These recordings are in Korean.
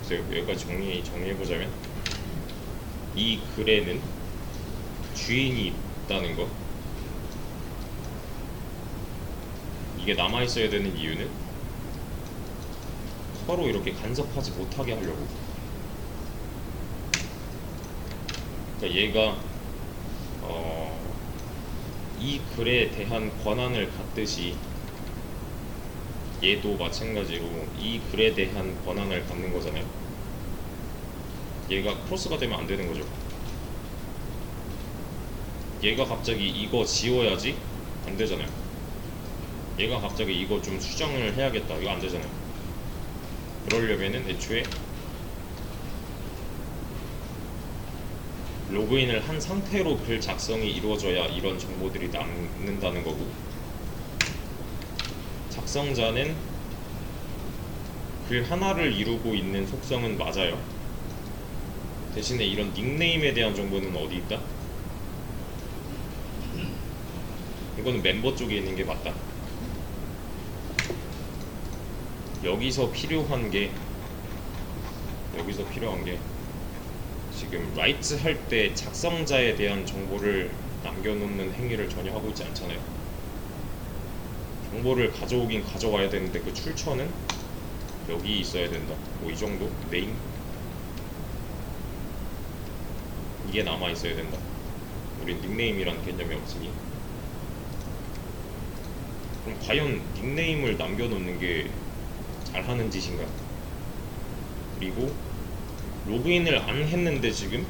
글쎄요, 여기까지 정리해보자면 이 글에는 주인이 있다는 거, 이게 남아있어야 되는 이유는 서로 이렇게 간섭하지 못하게 하려고. 그러니까 얘가 이 글에 대한 권한을 갖듯이 얘도 마찬가지로 이 글에 대한 권한을 갖는 거잖아요. 얘가 크로스가 되면 안 되는 거죠. 얘가 갑자기 이거 지워야지 안 되잖아요. 얘가 갑자기 이거 좀 수정을 해야겠다, 이거 안 되잖아요. 그러려면은 애초에 로그인을 한 상태로 글 작성이 이루어져야 이런 정보들이 남는다는 거고, 작성자는 글 하나를 이루고 있는 속성은 맞아요. 대신에 이런 닉네임에 대한 정보는 어디 있다? 이거는 멤버 쪽에 있는 게 맞다. 여기서 필요한 게 지금 라이트 할 때 작성자에 대한 정보를 남겨놓는 행위를 전혀 하고 있지 않잖아요. 정보를 가져오긴 가져와야 되는데 그 출처는 여기 있어야 된다. 뭐 이 정도? 네임? 이게 남아 있어야 된다. 우린 닉네임이란 개념이 없으니. 그럼 과연 닉네임을 남겨놓는 게 잘하는 짓인가? 그리고 로그인을 안 했는데 지금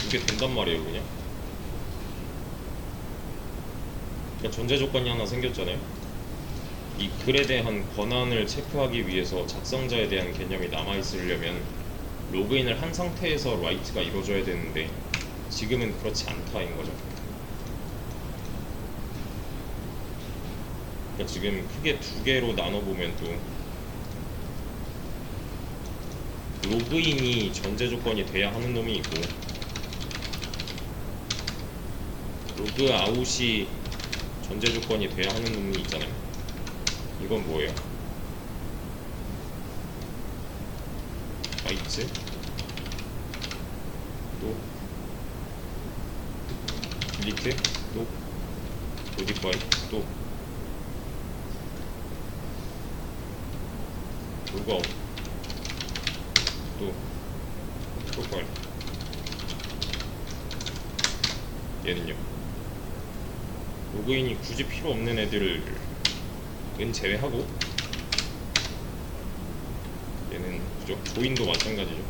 이게 된단 말이에요. 그냥 그러니까 전제 조건이 하나 생겼잖아요. 이 글에 대한 권한을 체크하기 위해서 작성자에 대한 개념이 남아있으려면 로그인을 한 상태에서 라이트가 이루어져야 되는데 지금은 그렇지 않다인 거죠. 그러니까 지금 크게 두 개로 나눠보면 또 로그인이 전제 조건이 돼야 하는 놈이 있고 로그 아웃이 전제 조건이 돼야 하는 놈이 있잖아요. 이건 뭐예요? 라이트 또 딜리트 또 모디파이 또 로그아웃 또 프로파일. 얘는요, 로그인이 굳이 필요 없는 애들은 제외하고, 얘는 그죠? 조인도 마찬가지죠.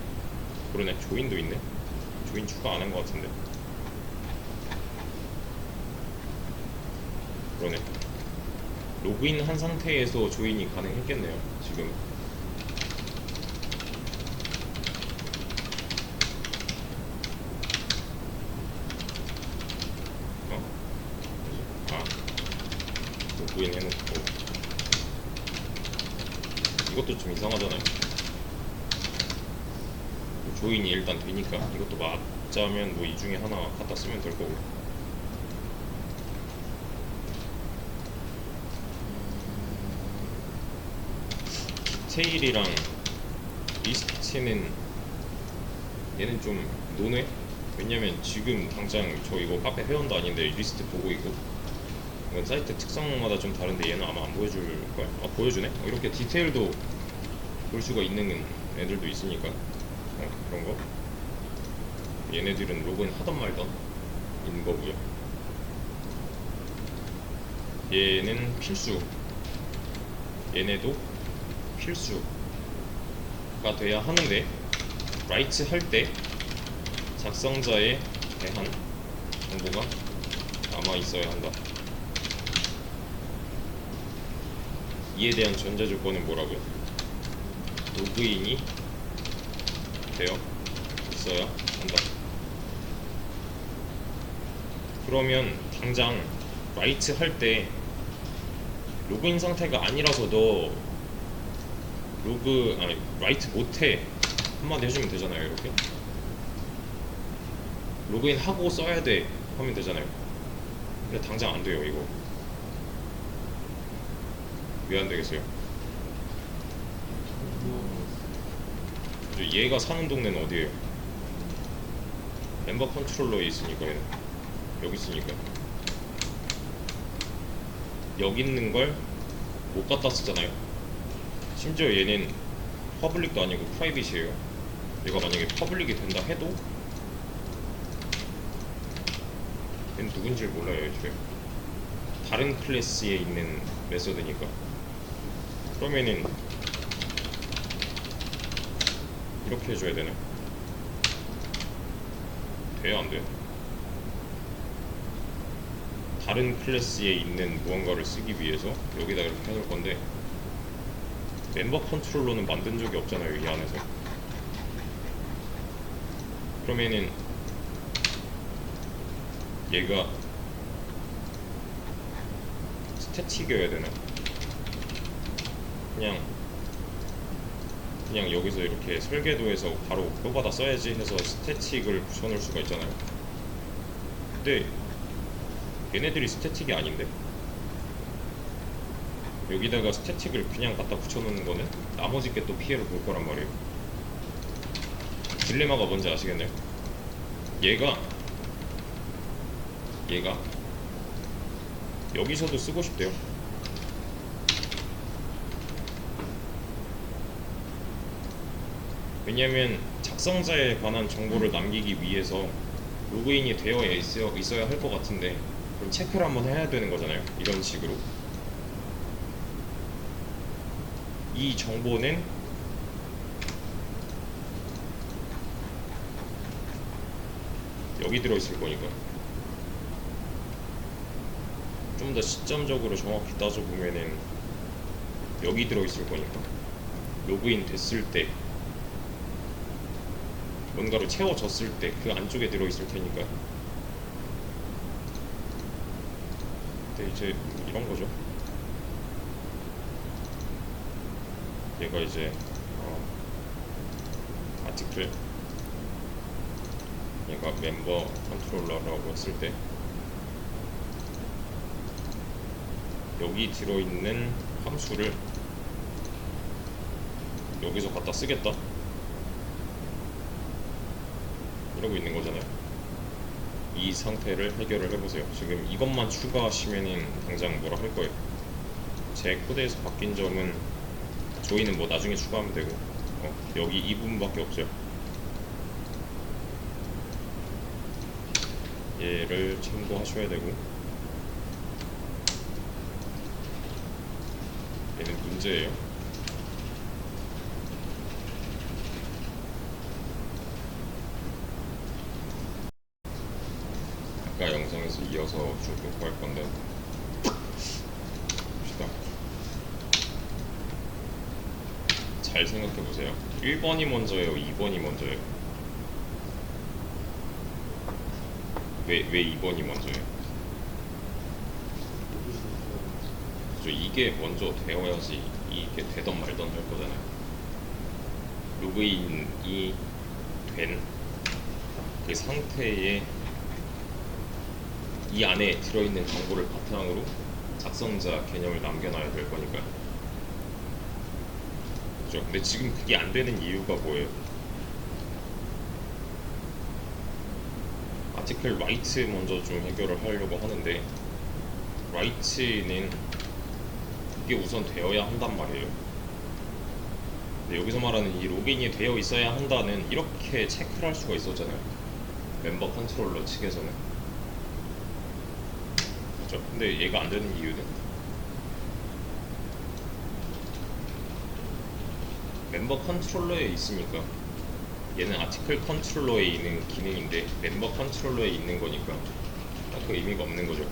그러네, 조인도 있네. 조인 추가 안 한 것 같은데. 그러네, 로그인 한 상태에서 조인이 가능했겠네요 지금. 로그인 해놓고 이것도 좀 이상하잖아요. 조인이 일단 되니까 이것도 맞자면 뭐 이 중에 하나 갖다 쓰면 될 거고. 디테일이랑 리스트는 얘는 좀 노네? 왜냐면 지금 당장 저 이거 카페 회원도 아닌데 리스트 보고 있고, 이건 사이트 특성마다 좀 다른데 얘는 아마 안 보여줄 거야. 보여주네? 이렇게 디테일도 볼 수가 있는 애들도 있으니까 그런 거. 얘네들은 로그인 하던 말던 인 거고요. 얘는 필수, 얘네도 필수가 돼야 하는데 라이트 할 때 작성자에 대한 정보가 남아 있어야 한다. 이에 대한 전제 조건은 뭐라고요? 로그인이 되어 있어야 한다. 그러면 당장 라이트 할 때 로그인 상태가 아니라서 너 라이트 못해 한마디 해주면 되잖아요. 이렇게 로그인 하고 써야 돼 하면 되잖아요. 근데 당장 안 돼요. 이거 왜 안 되겠어요? 얘가 사는 동네는 어디예요? 멤버 컨트롤러에 있으니까 얘는 여기 있으니까 여기 있는 걸 못 갖다 쓰잖아요. 심지어 얘는 퍼블릭도 아니고 프라이빗이에요. 얘가 만약에 퍼블릭이 된다 해도 얘는 누군지 몰라요. 애초에 다른 클래스에 있는 메서드니까. 그러면은 이렇게 해줘야 되나? 돼요? 안 돼요? 다른 클래스에 있는 무언가를 쓰기 위해서 여기다 이렇게 해놓을 건데 멤버 컨트롤러는 만든 적이 없잖아요, 이 안에서. 그러면은 얘가 스태틱이어야 되나? 그냥 여기서 이렇게 설계도에서 바로 뼈받아 써야지 해서 스태틱을 붙여놓을 수가 있잖아요. 근데 얘네들이 스태틱이 아닌데 여기다가 스태틱을 그냥 갖다 붙여놓는 거는 나머지 게 또 피해를 볼 거란 말이에요. 딜레마가 뭔지 아시겠네요? 얘가 여기서도 쓰고 싶대요. 왜냐면 작성자에 관한 정보를 남기기 위해서 로그인이 되어 있어야 할 것 같은데 그럼 체크를 한번 해야 되는 거잖아요. 이런 식으로 이 정보는 여기 들어있을 거니까 좀 더 시점적으로 정확히 따져보면은 여기 들어있을 거니까 로그인 됐을 때 뭔가로 채워졌을 때 그 안쪽에 들어있을 테니까. 근데 이제 이런 거죠. 얘가 이제 아티클 얘가 멤버 컨트롤러라고 했을 때 여기 들어있는 함수를 여기서 갖다 쓰겠다 이러고 있는 거잖아요. 이 상태를 해결을 해보세요. 지금 이것만 추가하시면은 당장 뭐라 할 거예요. 제 코드에서 바뀐 점은 조이는 뭐 나중에 추가하면 되고 여기 이 부분밖에 없죠. 얘를 참고하셔야 되고 얘는 문제예요. 아까 영상에서 이어서 쭉 녹화할 건데 봅시다. 잘 생각해 보세요. 1번이 먼저예요? 2번이 먼저예요? 왜 2번이 먼저예요? 그죠? 이게 먼저 되어야지 이게 되던 말던 할 거잖아요. 로그인이 된 그 상태에 이 안에 들어있는 정보를 바탕으로 작성자 개념을 남겨놔야 될 거니까. 그죠? 근데 지금 그게 안 되는 이유가 뭐예요? 아티클 라이트 먼저 좀 해결을 하려고 하는데 라이트는 그게 우선 되어야 한단 말이에요. 근데 여기서 말하는 이 로그인이 되어 있어야 한다는 이렇게 체크를 할 수가 있었잖아요. 멤버 컨트롤러 측에서는. 그렇죠? 근데 얘가 안 되는 이유는 멤버 컨트롤러에 있으니까 얘는 아티클 컨트롤러에 있는 기능인데 멤버 컨트롤러에 있는 거니까 그 의미가 없는 거죠.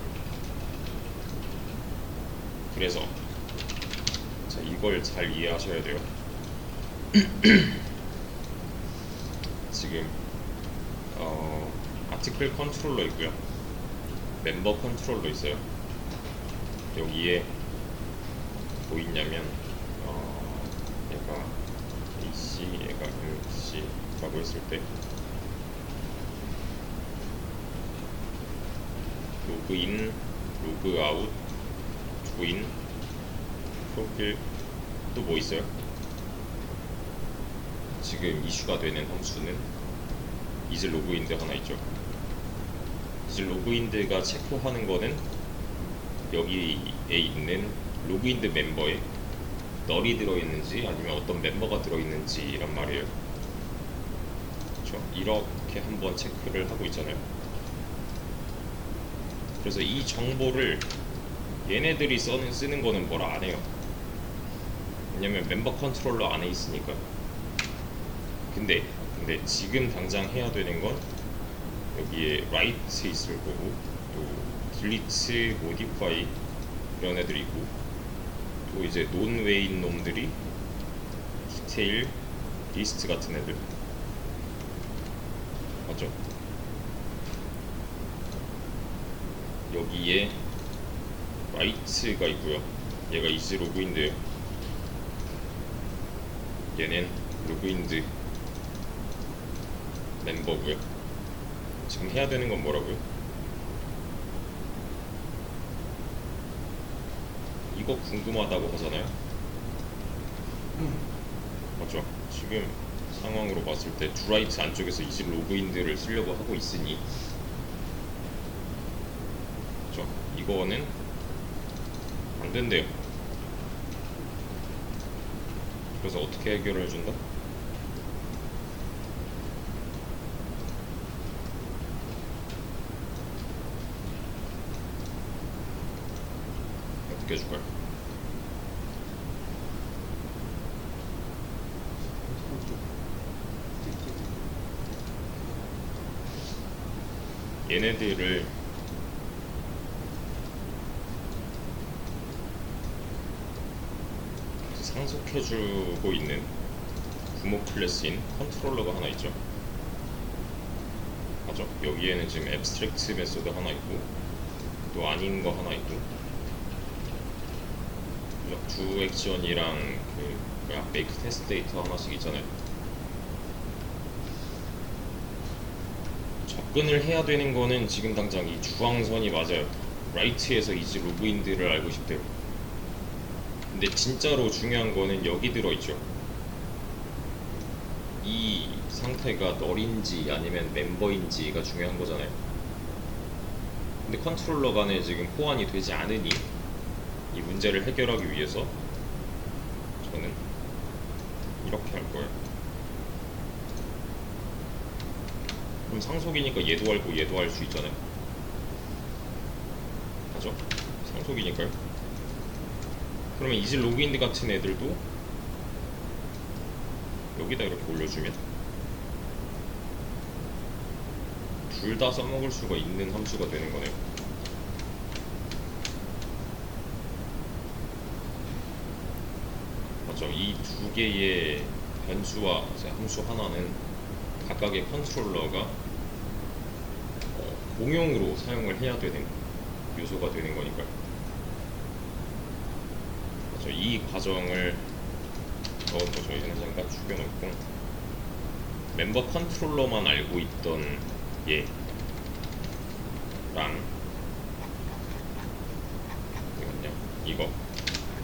그래서 자, 이걸 잘 이해하셔야 돼요. 지금 아티클 컨트롤러 있고요. 멤버 컨트롤러 있어요. 여기에 뭐 있냐면 얘가 AC, 얘가 MC라고 했을 때 로그인, 로그아웃, 조인, 프로필 또 뭐 있어요? 지금 이슈가 되는 함수는 이즈 로그인드 하나 있죠. 이즈 로그인드가 체크하는 거는 여기에 있는 로그인드 멤버에 널이 들어있는지 아니면 어떤 멤버가 들어있는지란 말이에요. 그렇죠? 이렇게 한번 체크를 하고 있잖아요. 그래서 이 정보를 얘네들이 쓰는 거는 뭐라 안 해요. 왜냐면 멤버 컨트롤러 안에 있으니까. 근데 지금 당장 해야 되는 건 여기에 write 있을 거고, 또 delete, modify 이런 애들이 있고, 또 이제 논 외인 놈들이 디테일, 리스트 같은 애들 맞죠? 여기에 write가 있고요. 얘가 is 로그인드예요. 얘는 로그인드 멤버고요. 지금 해야 되는 건 뭐라고요? 이거 궁금하다고 하잖아요. 맞죠? 지금 상황으로 봤을 때 두라이트 안쪽에서 is 로그인드를 쓰려고 하고 있으니, 그죠? 이거는 안 된대요. 그래서 어떻게 해결을 해준다? 어떻게 해줄까요? 얘네들을 상속해주고 있는 부모 클래스인 컨트롤러가 하나 있죠. 맞죠? 여기에는 지금 앱스트랙트 메소드 하나 있고, 또 아닌 거 하나 있고, 두 액션이랑 그 뭐야, 메이크 테스트 데이터 하나씩 있잖아요. 접근을 해야 되는 거는 지금 당장 이 주황선이 맞아요. 라이트에서 이제 로그인들을 알고 싶대요. 근데 진짜로 중요한 거는 여기 들어있죠. 이 상태가 널인지 아니면 멤버인지가 중요한 거잖아요. 근데 컨트롤러 간에 지금 호환이 되지 않으니 이 문제를 해결하기 위해서 저는 이렇게 할 거예요. 그럼 상속이니까 얘도 알고 얘도 알 수 있잖아요. 맞죠? 상속이니까요. 그러면 이즈 로그인드 같은 애들도 여기다 이렇게 올려주면 둘 다 써먹을 수가 있는 함수가 되는 거네요. 맞죠? 이 두 개의 변수와 함수 하나는 각각의 컨트롤러가 공용으로 사용을 해야 되는 요소가 되는 거니까요. 맞죠? 이 과정을 저희는 잠깐 죽여놓고 멤버 컨트롤러만 알고 있던 얘랑 이거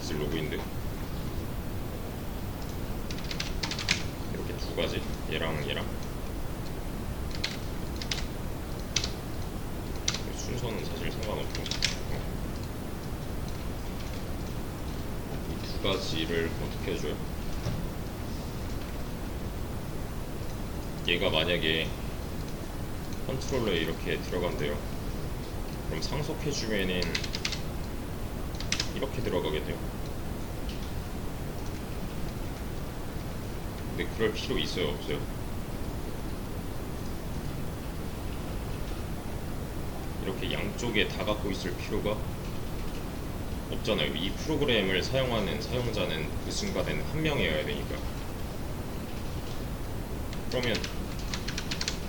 이제 로그인드 이렇게 두 가지, 얘랑 얘랑 순서는 사실 상관없고 이 두 가지를 어떻게 해줘요? 얘가 만약에 컨트롤러에 이렇게 들어간대요. 그럼 상속해주면은 이렇게 들어가게 돼요. 근데 그럴 필요 있어요, 없어요? 이렇게 양쪽에 다 갖고 있을 필요가 없잖아요. 이 프로그램을 사용하는 사용자는 그 순간에는 한 명이어야 되니까. 그러면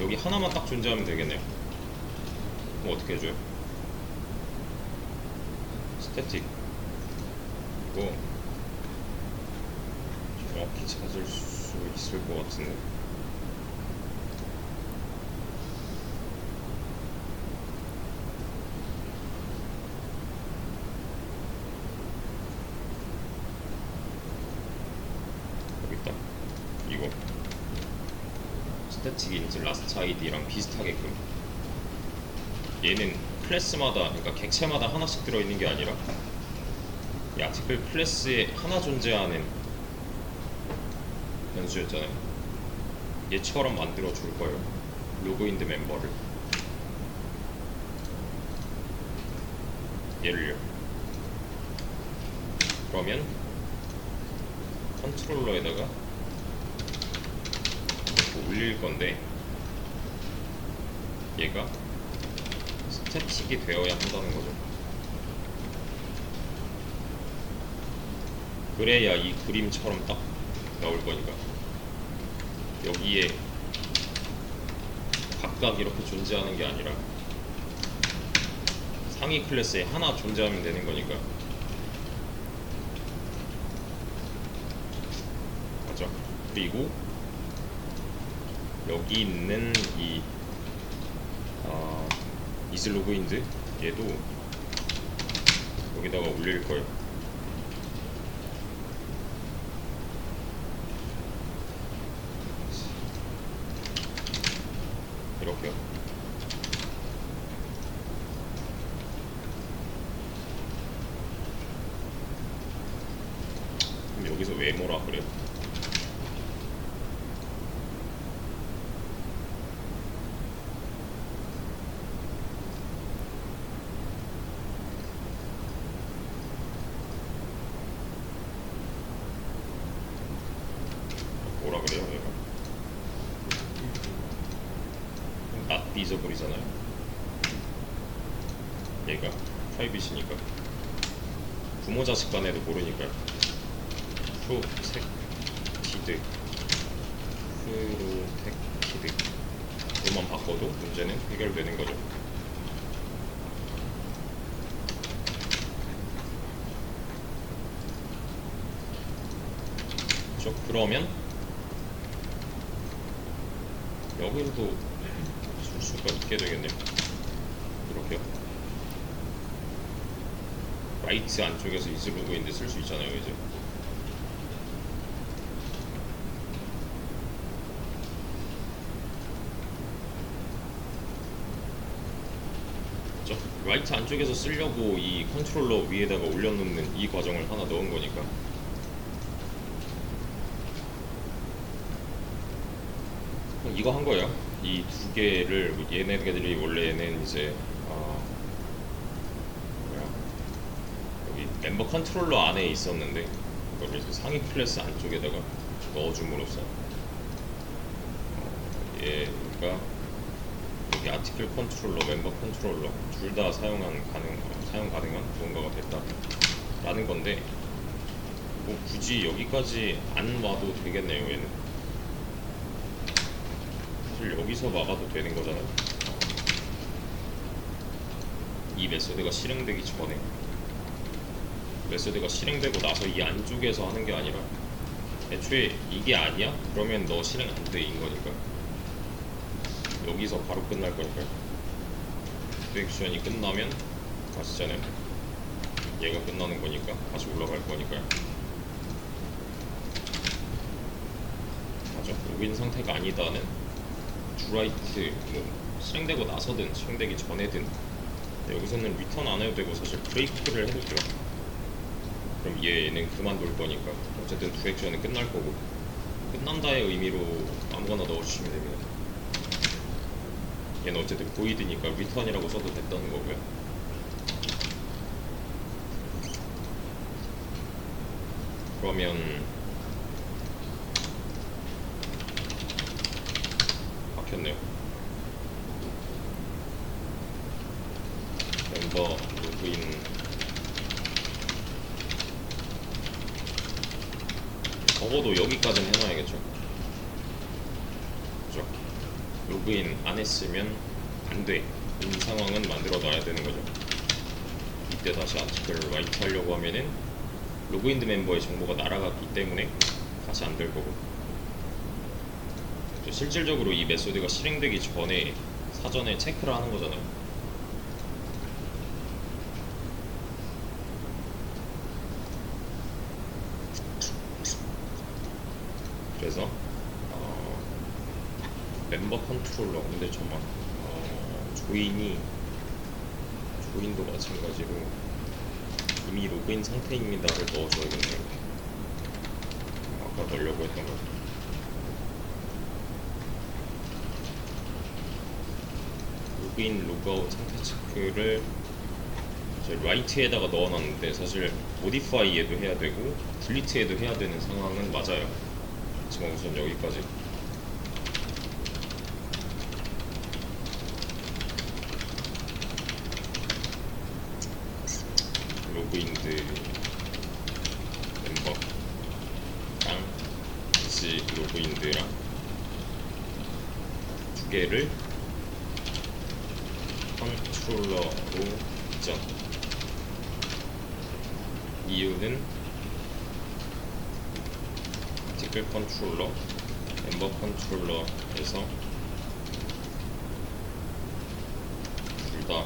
여기 하나만 딱 존재하면 되겠네요. 그럼 어떻게 해줘요? 스태틱 이거 정확히 찾을 수 있을 것 같은데. 스태틱 인트 라스트 아이디랑 비슷하게끔 얘는 클래스마다, 그러니까 객체마다 하나씩 들어있는 게 아니라 이 아티클 클래스에 하나 존재하는 변수였잖아요. 얘처럼 만들어 줄 거예요. 로그인드 멤버를. 얘를요. 그러면 컨트롤러에다가 올릴 건데 얘가 스태틱이 되어야 한다는 거죠. 그래야 이 그림처럼 딱 나올 거니까. 여기에 각각 이렇게 존재하는 게 아니라 상위 클래스에 하나 존재하면 되는 거니까. 맞죠? 그리고 여기 있는 이 이슬로그인드 얘도 여기다가 올릴 거예요. 이렇게요. 그럼 여기서 왜 뭐라 그래요? 뭐라 그래요 얘가? not visible이잖아요. 얘가 프라이빗이니까 부모 자식 간에도 모르니까요. 프로텍티드 프로텍티드로만 바꿔도 문제는 해결되는 거죠. 그렇죠? 그러면 여기서도 쓸 수가 있게 되겠네요. 이렇게요. 라이트 안쪽에서 이슬로그인데 쓸 수 있잖아요 이제. 그렇죠? 라이트 안쪽에서 쓰려고 이 컨트롤러 위에다가 올려놓는 이 과정을 하나 넣은 거니까. 이거 한 거예요. 이 두 개를 얘네들이 원래는 이제 여기 멤버 컨트롤러 안에 있었는데 이거를 이제 상위 클래스 안쪽에다가 넣어줌으로써 얘가 여기 아티클 컨트롤러, 멤버 컨트롤러 둘 다 사용 가능한 뭔가가 됐다라는 건데 뭐 굳이 여기까지 안 와도 되겠네요. 얘는 사실 여기서 막아도 되는 거잖아요. 이 메소드가 실행되기 전에, 메소드가 실행되고 나서 이 안쪽에서 하는 게 아니라 애초에 이게 아니야? 그러면 너 실행 안 돼 인 거니까 여기서 바로 끝날 거니까요. 액션이 끝나면 아시잖아요. 얘가 끝나는 거니까 다시 올라갈 거니까요. 맞아? 로그인 상태가 아니다는 주라이트 뭐 실행되고 나서든 실행되기 전에든 여기서는 리턴 안 해도 되고 사실 브레이크를 해도 돼요. 그럼 얘는 그만둘 거니까 어쨌든 두 액션은 끝날 거고 끝난다의 의미로 아무거나 넣어주시면 됩니다. 얘는 어쨌든 보이드니까 리턴이라고 써도 됐다는 거고요. 그러면 바뀌었네요. 멤버 로그인 적어도 여기까지는 해놔야겠죠. 그죠? 로그인 안 했으면 안 돼. 이 상황은 만들어 놔야 되는 거죠. 이때 다시 아티클을 라이트 하려고 하면은 로그인드 멤버의 정보가 날아갔기 때문에 다시 안 될 거고. 실질적으로 이 메소드가 실행되기 전에 사전에 체크를 하는 거잖아요. 그래서 멤버 컨트롤러. 근데 잠깐만. 조인도 마찬가지로 이미 로그인 상태입니다를 넣어줘야겠네요. 아까 넣으려고 했던 거. 로그인 로그아웃 상태 체크를 이제 라이트에다가 넣어놨는데 사실 모디파이에도 해야 되고 딜리트에도 해야 되는 상황은 맞아요. 지금 우선 여기까지. 로그인드 멤버랑 다시 로그인드랑 두 개를 컨트롤러로 이전. 이유는 티클 컨트롤러, 멤버 컨트롤러에서 둘 다